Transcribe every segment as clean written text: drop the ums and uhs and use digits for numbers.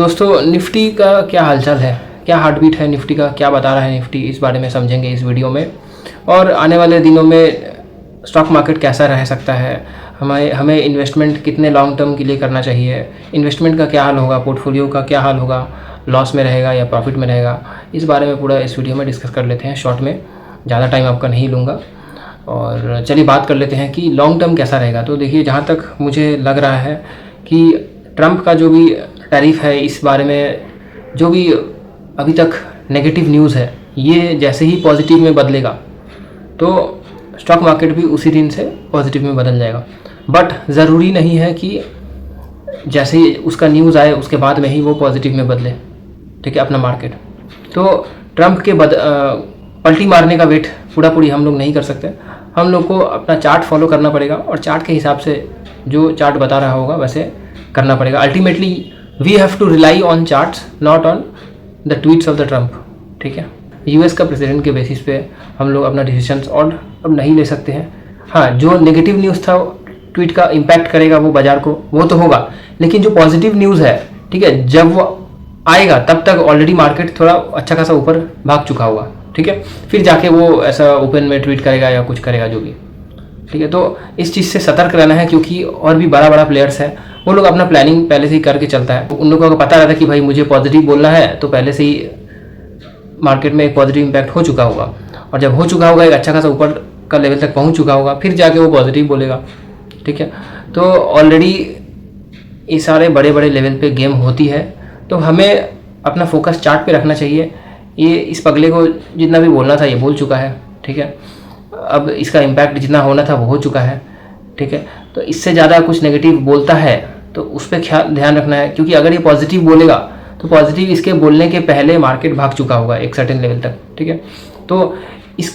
दोस्तों, निफ्टी का क्या हालचाल है, क्या हार्ट बीट है निफ्टी का, क्या बता रहा है निफ्टी, इस बारे में समझेंगे इस वीडियो में। और आने वाले दिनों में स्टॉक मार्केट कैसा रह सकता है, हमें इन्वेस्टमेंट कितने लॉन्ग टर्म के लिए करना चाहिए, इन्वेस्टमेंट का क्या हाल होगा, पोर्टफोलियो का क्या हाल होगा, लॉस में रहेगा या प्रॉफिट में रहेगा, इस बारे में पूरा इस वीडियो में डिस्कस कर लेते हैं शॉर्ट में। ज़्यादा टाइम आपका नहीं लूँगा और चलिए बात कर लेते हैं कि लॉन्ग टर्म कैसा रहेगा। तो देखिए, जहाँ तक मुझे लग रहा है कि ट्रंप का जो भी टैरिफ है, इस बारे में जो भी अभी तक नेगेटिव न्यूज़ है, ये जैसे ही पॉजिटिव में बदलेगा तो स्टॉक मार्केट भी उसी दिन से पॉजिटिव में बदल जाएगा। बट ज़रूरी नहीं है कि जैसे ही उसका न्यूज़ आए उसके बाद में ही वो पॉजिटिव में बदले, ठीक है, अपना मार्केट। तो ट्रंप के पलटी मारने का वेट पूरी हम लोग नहीं कर सकते। हम लोग को अपना चार्ट फॉलो करना पड़ेगा और चार्ट के हिसाब से जो चार्ट बता रहा होगा वैसे करना पड़ेगा। Ultimately we have to rely on charts, not on the tweets of the Trump, ठीक है। यूएस का प्रेसिडेंट के बेसिस पे हम लोग अपना डिसीजंस और अब नहीं ले सकते हैं। हाँ, जो नेगेटिव न्यूज़ था ट्वीट का इम्पैक्ट करेगा वो बाजार को, वो तो होगा, लेकिन जो पॉजिटिव न्यूज़ है, ठीक है, जब वो आएगा तब तक ऑलरेडी मार्केट थोड़ा अच्छा खासा ऊपर भाग चुका होगा, ठीक है। फिर जाके वो ऐसा ओपन में ट्वीट करेगा या कुछ करेगा जो भी, ठीक है। तो इस चीज़ से सतर्क रहना है, क्योंकि और भी बड़ा प्लेयर्स हैं, वो लोग अपना प्लानिंग पहले से ही करके चलता है। उन लोगों को पता रहता है कि भाई मुझे पॉजिटिव बोलना है, तो पहले से ही मार्केट में एक पॉजिटिव इम्पैक्ट हो चुका होगा, और जब हो चुका होगा, एक अच्छा खासा ऊपर का लेवल तक पहुंच चुका होगा, फिर जाके वो पॉजिटिव बोलेगा, ठीक है। तो ऑलरेडी ये सारे बड़े लेवल पे गेम होती है, तो हमें अपना फोकस चार्ट पे रखना चाहिए। ये इस पगले को जितना भी बोलना था ये बोल चुका है, ठीक है। अब इसका इम्पैक्ट जितना होना था वो हो चुका है, ठीक है। तो इससे ज़्यादा कुछ नेगेटिव बोलता है तो उस पर ध्यान रखना है, क्योंकि अगर ये पॉजिटिव बोलेगा तो पॉजिटिव इसके बोलने के पहले मार्केट भाग चुका होगा एक सर्टेन लेवल तक, ठीक है। तो इस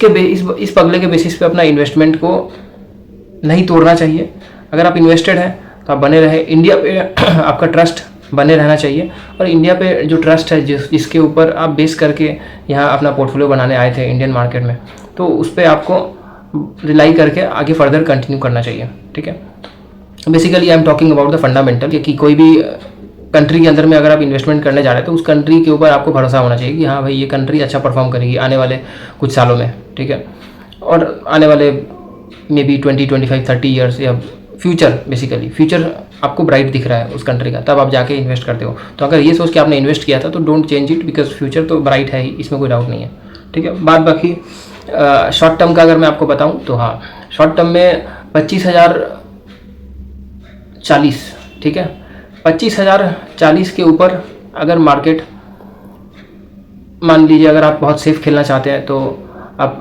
पगले के बेसिस पे अपना इन्वेस्टमेंट को नहीं तोड़ना चाहिए। अगर आप इन्वेस्टेड हैं तो आप बने रहे, इंडिया पे आपका ट्रस्ट बने रहना चाहिए। और इंडिया पे जो ट्रस्ट है, जिसके ऊपर आप बेस करके यहाँ अपना पोर्टफोलियो बनाने आए थे इंडियन मार्केट में, तो उस पर आपको रिलाई करके आगे फर्दर कंटिन्यू करना चाहिए, ठीक है। Basically I am talking about the fundamental, कि कोई भी कंट्री के अंदर में अगर आप इन्वेस्टमेंट करने जा रहे हैं तो उस कंट्री के ऊपर आपको भरोसा होना चाहिए कि हाँ भाई ये कंट्री अच्छा परफॉर्म करेगी आने वाले कुछ सालों में, ठीक है। और आने वाले मे बी 20, 25, 30 ईयर्स या फ्यूचर, बेसिकली फ्यूचर आपको ब्राइट दिख रहा है उस कंट्री का, तब आप जाके इन्वेस्ट करते हो। तो अगर ये सोच के आपने इन्वेस्ट किया था तो don't change it, because future तो ब्राइट है ही, इसमें कोई डाउट नहीं है, ठीक है। बाद बाकी शॉर्ट टर्म का अगर मैं आपको बताऊँ तो हाँ, शॉर्ट टर्म में 25,040, ठीक है, 25,040 के ऊपर अगर मार्केट, मान लीजिए अगर आप बहुत सेफ खेलना चाहते हैं तो आप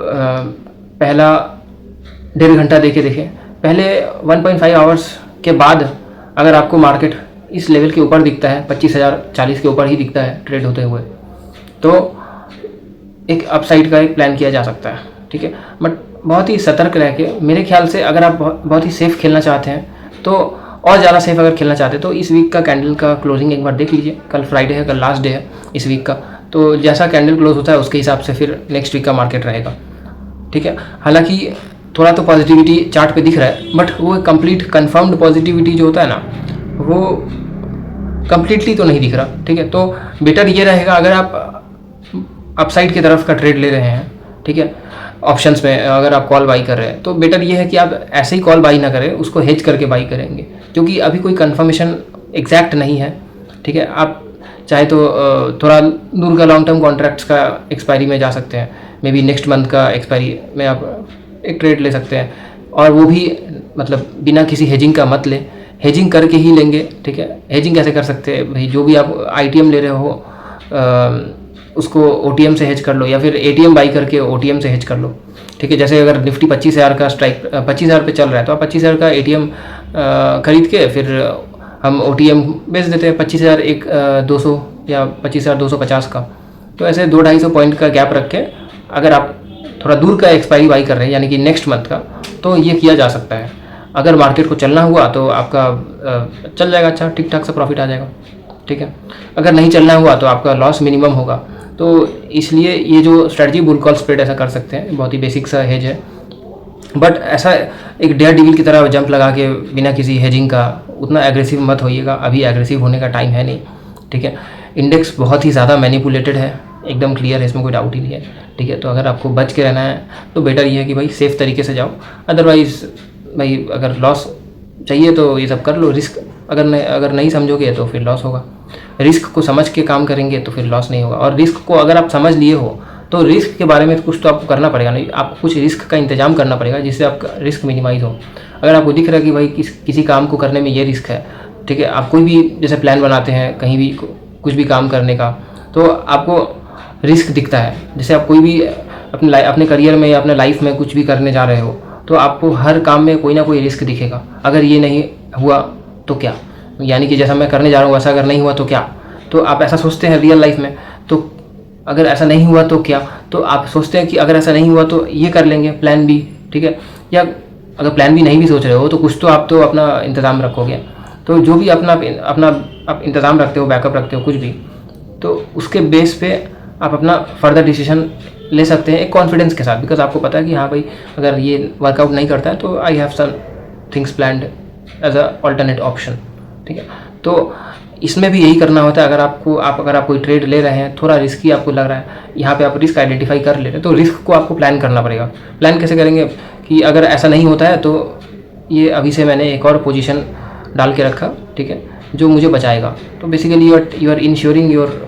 पहला 1.5 घंटा देखें, पहले 1.5 आवर्स के बाद अगर आपको मार्केट इस लेवल के ऊपर दिखता है, 25,040 के ऊपर ही दिखता है ट्रेड होते हुए, तो एक अपसाइड का एक प्लान किया जा सकता है, ठीक है। बट बहुत ही सतर्क रह के, मेरे ख्याल से अगर आप बहुत ही सेफ खेलना चाहते हैं तो, और ज़्यादा सेफ अगर खेलना चाहते हैं तो इस वीक का कैंडल का क्लोजिंग एक बार देख लीजिए। कल फ्राइडे है, कल लास्ट डे है इस वीक का, तो जैसा कैंडल क्लोज होता है उसके हिसाब से फिर नेक्स्ट वीक का मार्केट रहेगा, ठीक है। हालांकि थोड़ा तो पॉजिटिविटी चार्ट पे दिख रहा है, बट वो कंप्लीट कंफर्म्ड पॉजिटिविटी जो होता है ना, वो कंप्लीटली तो नहीं दिख रहा, ठीक है। तो बेटर ये रहेगा, अगर आप अपसाइड की तरफ का ट्रेड ले रहे हैं, ठीक है, ऑप्शंस में अगर आप कॉल बाई कर रहे हैं, तो बेटर ये है कि आप ऐसे ही कॉल बाई ना करें, उसको हेज करके बाई करेंगे, क्योंकि अभी कोई कंफर्मेशन एग्जैक्ट नहीं है, ठीक है। आप चाहे तो थोड़ा दूर का लॉन्ग टर्म कॉन्ट्रैक्ट्स का एक्सपायरी में जा सकते हैं, मे बी नेक्स्ट मंथ का एक्सपायरी में आप एक ट्रेड ले सकते हैं, और वो भी मतलब बिना किसी हेजिंग का मत लें, हेजिंग करके ही लेंगे, ठीक है। हेजिंग कैसे कर सकते हैं भाई, जो भी आप आईटीएम ले रहे हो उसको ओटीएम से हेज कर लो, या फिर एटीएम बाई करके ओटीएम से हेज कर लो, ठीक है। जैसे अगर निफ्टी 25,000 का स्ट्राइक 25,000 पे चल रहा है तो आप 25,000 का एटीएम खरीद के फिर हम ओटीएम बेच देते हैं 25,200 या 25,250 का। तो ऐसे 200-250 पॉइंट का गैप रख के अगर आप थोड़ा दूर का एक्सपायरी बाई कर रहे हैं, यानी कि नेक्स्ट मंथ का, तो ये किया जा सकता है। अगर मार्केट को चलना हुआ तो आपका चल जाएगा, अच्छा ठीक ठाक सा प्रॉफिट आ जाएगा, ठीक है। अगर नहीं चलना हुआ तो आपका लॉस मिनिमम होगा। तो इसलिए ये जो स्ट्रेटजी बुल कॉल स्प्रेड ऐसा कर सकते हैं, बहुत ही बेसिक सा हेज है, बट ऐसा एक डेयर डील की तरह जंप लगा के बिना किसी हेजिंग का उतना एग्रेसिव मत होइएगा, अभी एग्रेसिव होने का टाइम है नहीं, ठीक है। इंडेक्स बहुत ही ज़्यादा मैनिपुलेटेड है, एकदम क्लियर है, इसमें कोई डाउट ही नहीं है, ठीक है। तो अगर आपको बच के रहना है तो बेटर ये है कि भाई सेफ़ तरीके से जाओ। अदरवाइज़ भाई अगर लॉस चाहिए तो ये सब कर लो। रिस्क अगर नहीं समझोगे तो फिर लॉस होगा। रिस्क को समझ के काम करेंगे तो फिर लॉस नहीं होगा। और रिस्क को अगर आप समझ लिए हो तो रिस्क के बारे में कुछ तो आपको करना पड़ेगा, नहीं आपको कुछ रिस्क का इंतजाम करना पड़ेगा जिससे आपका रिस्क मिनिमाइज़ हो। अगर आपको दिख रहा है कि भाई किसी काम को करने में ये रिस्क है, ठीक है, आप कोई भी जैसे प्लान बनाते हैं कहीं भी कुछ भी काम करने का, तो आपको रिस्क दिखता है। जैसे आप कोई भी अपने करियर में या अपने लाइफ में कुछ भी करने जा रहे हो तो आपको हर काम में कोई ना कोई रिस्क दिखेगा। अगर ये नहीं हुआ तो क्या, यानी कि जैसा मैं करने जा रहा हूँ वैसा अगर नहीं हुआ तो क्या, तो आप ऐसा सोचते हैं रियल लाइफ में। तो अगर ऐसा नहीं हुआ तो क्या, तो आप सोचते हैं कि अगर ऐसा नहीं हुआ तो ये कर लेंगे प्लान बी, ठीक है। या अगर प्लान बी नहीं भी सोच रहे हो तो कुछ तो आप तो अपना इंतज़ाम रखोगे। तो जो भी अपना आप इंतज़ाम रखते हो, बैकअप रखते हो कुछ भी, तो उसके बेस पे आप अपना फर्दर डिसीजन ले सकते हैं एक कॉन्फिडेंस के साथ। बिकॉज आपको पता है कि हाँ भाई अगर ये वर्कआउट नहीं करता है तो I have some things planned as a alternate option, ठीक है। तो इसमें भी यही करना होता है। अगर आप कोई ट्रेड ले रहे हैं, थोड़ा रिस्की आपको लग रहा है, यहाँ पे आप रिस्क आइडेंटिफाई कर ले रहे हैं, तो रिस्क को आपको प्लान करना पड़ेगा। प्लान कैसे करेंगे कि अगर ऐसा नहीं होता है तो ये अभी से मैंने एक और पोजीशन डाल के रखा, ठीक है, जो मुझे बचाएगा। तो basically you are insuring your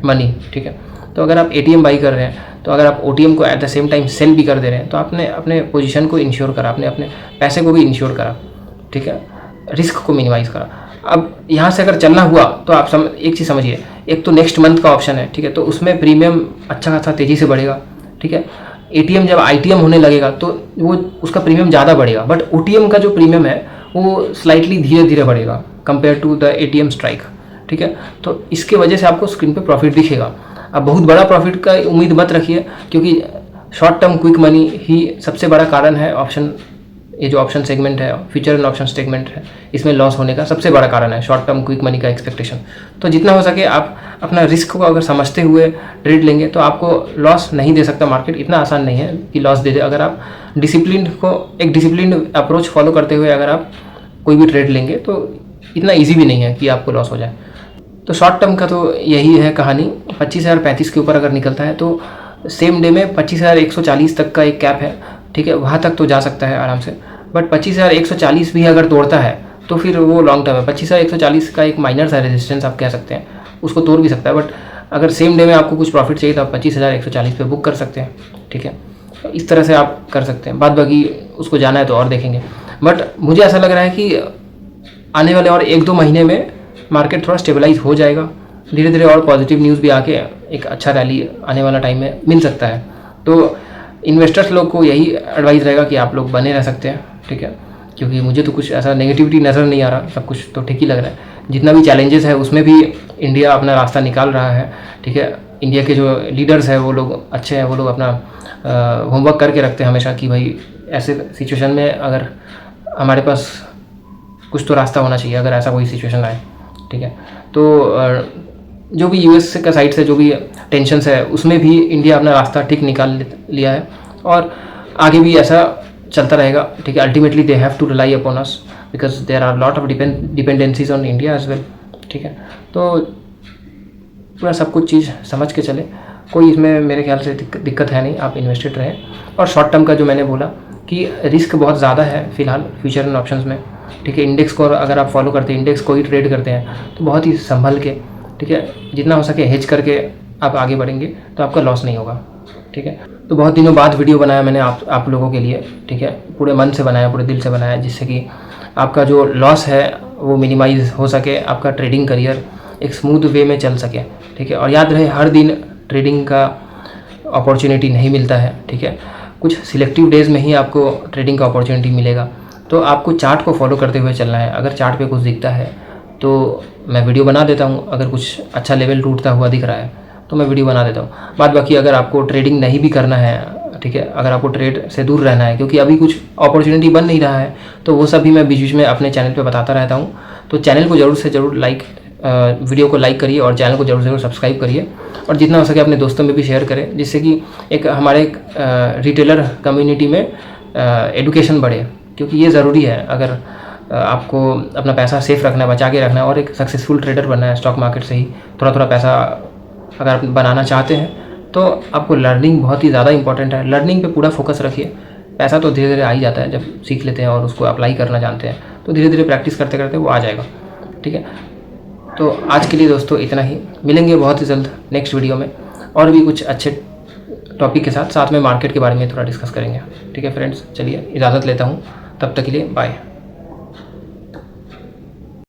money, ठीक है। तो अगर आप ATM बाई कर रहे हैं तो अगर आप OTM को at the same time sell भी कर दे रहे हैं तो आपने अपने पोजीशन को इंश्योर करा, आपने अपने पैसे को भी इंश्योर करा, ठीक है, रिस्क को मिनिमाइज़ करा। अब यहाँ से अगर चलना हुआ तो आप एक चीज़ समझिए, एक तो नेक्स्ट मंथ का ऑप्शन है, ठीक है, तो उसमें प्रीमियम अच्छा खासा तेज़ी से बढ़ेगा, ठीक है। ATM जब ITM होने लगेगा तो वो उसका प्रीमियम ज़्यादा बढ़ेगा, बट OTM का जो प्रीमियम है वो स्लाइटली धीरे धीरे बढ़ेगा compare to the ATM strike, ठीक है। तो इसके वजह से आपको स्क्रीन पे प्रॉफिट दिखेगा। अब बहुत बड़ा प्रॉफिट का उम्मीद मत रखिए, क्योंकि शॉर्ट टर्म क्विक मनी ही सबसे बड़ा कारण है। ये जो ऑप्शन सेगमेंट है, फ्यूचर एंड ऑप्शन सेगमेंट है, इसमें लॉस होने का सबसे बड़ा कारण है शॉर्ट टर्म क्विक मनी का एक्सपेक्टेशन। तो जितना हो सके आप अपना रिस्क को अगर समझते हुए ट्रेड लेंगे तो आपको लॉस नहीं दे सकता मार्केट। इतना आसान नहीं है कि लॉस दे दे। अगर आप एक डिसिप्लिन अप्रोच फॉलो करते हुए अगर आप कोई भी ट्रेड लेंगे तो इतना ईजी भी नहीं है कि आपको लॉस हो जाए। तो शॉर्ट टर्म का तो यही है कहानी। 25,035 के ऊपर अगर निकलता है तो सेम डे में 25,140 तक का एक कैप है, ठीक है, वहाँ तक तो जा सकता है आराम से। बट 25,140 भी अगर तोड़ता है तो फिर वो लॉन्ग टर्म है। 25,140 का एक माइनर सा रेजिस्टेंस आप कह सकते हैं, उसको तोड़ भी सकता है। बट अगर सेम डे में आपको कुछ प्रॉफिट चाहिए तो आप 25,140 पे बुक कर सकते हैं, ठीक है। इस तरह से आप कर सकते हैं। बाद बाकी उसको जाना है तो और देखेंगे। बट मुझे ऐसा लग रहा है कि आने वाले और 1-2 महीने में मार्केट थोड़ा स्टेबलाइज हो जाएगा धीरे धीरे, और पॉजिटिव न्यूज़ भी आके एक अच्छा रैली आने वाला टाइम में मिल सकता है। तो इन्वेस्टर्स लोग को यही एडवाइस रहेगा कि आप लोग बने रह सकते हैं, ठीक है, क्योंकि मुझे तो कुछ ऐसा नेगेटिविटी नज़र नहीं आ रहा, सब कुछ तो ठीक ही लग रहा है। जितना भी चैलेंजेस है उसमें भी इंडिया अपना रास्ता निकाल रहा है, ठीक है। इंडिया के जो लीडर्स हैं वो लोग अच्छे हैं, वो लोग अपना होमवर्क करके रखते हैं हमेशा कि भाई ऐसे सिचुएशन में अगर हमारे पास कुछ तो रास्ता होना चाहिए अगर ऐसा कोई सिचुएशन आए, ठीक है। तो जो भी US का साइड से जो भी टेंशन्स है उसमें भी इंडिया अपना रास्ता ठीक निकाल लिया है और आगे भी ऐसा चलता रहेगा, ठीक है। Ultimately they have to rely upon us because there are lot of dependencies on India as well, ठीक है। तो पूरा सब कुछ चीज़ समझ के चले, कोई इसमें मेरे ख्याल से दिक्कत है नहीं। आप इन्वेस्टेड रहें। और शॉर्ट टर्म का जो मैंने बोला कि रिस्क बहुत ज़्यादा है फिलहाल फ्यूचर एंड ऑप्शंस में, ठीक है। इंडेक्स को अगर आप फॉलो करते हैं, इंडेक्स को ही ट्रेड करते हैं तो बहुत ही संभल के, ठीक है, जितना हो सके हेज करके आप आगे बढ़ेंगे तो आपका लॉस नहीं होगा, ठीक है। तो बहुत दिनों बाद वीडियो बनाया मैंने आप लोगों के लिए, ठीक है, पूरे मन से बनाया, पूरे दिल से बनाया, जिससे कि आपका जो लॉस है वो मिनिमाइज़ हो सके, आपका ट्रेडिंग करियर एक स्मूथ वे में चल सके, ठीक है। और याद रहे हर दिन ट्रेडिंग का अपॉर्चुनिटी नहीं मिलता है, ठीक है। कुछ सिलेक्टिव डेज़ में ही आपको ट्रेडिंग का अपॉर्चुनिटी मिलेगा। तो आपको चार्ट को फॉलो करते हुए चलना है। अगर चार्ट पे कुछ दिखता है तो मैं वीडियो बना देता हूँ, अगर कुछ अच्छा लेवल टूटता हुआ दिख रहा है तो मैं वीडियो बना देता हूँ। बाद बाकी अगर आपको ट्रेडिंग नहीं भी करना है, ठीक है, अगर आपको ट्रेड से दूर रहना है क्योंकि अभी कुछ अपॉर्चुनिटी बन नहीं रहा है, तो वो सब भी मैं बीच बीच में अपने चैनल पे बताता रहता हूँ। तो चैनल को ज़रूर से ज़रूर वीडियो को लाइक करिए और चैनल को ज़रूर से ज़रूर सब्सक्राइब करिए और जितना हो सके अपने दोस्तों में भी शेयर करें, जिससे कि एक हमारे रिटेलर कम्युनिटी में एडुकेशन बढ़े, क्योंकि ये ज़रूरी है। अगर आपको अपना पैसा सेफ रखना है, बचा के रखना है और एक सक्सेसफुल ट्रेडर बनना है स्टॉक मार्केट से ही। थोड़ा थोड़ा पैसा अगर आप बनाना चाहते हैं तो आपको लर्निंग बहुत ही ज़्यादा इंपॉर्टेंट है। लर्निंग पे पूरा फोकस रखिए। पैसा तो धीरे धीरे आ ही जाता है, जब सीख लेते हैं और उसको अप्लाई करना जानते हैं तो धीरे धीरे प्रैक्टिस करते करते वो आ जाएगा। ठीक है, तो आज के लिए दोस्तों इतना ही। मिलेंगे बहुत ही जल्द नेक्स्ट वीडियो में और भी कुछ अच्छे टॉपिक के साथ में मार्केट के बारे में थोड़ा डिस्कस करेंगे। ठीक है फ्रेंड्स, चलिए इजाज़त लेता हूँ, तब तक के लिए बाय।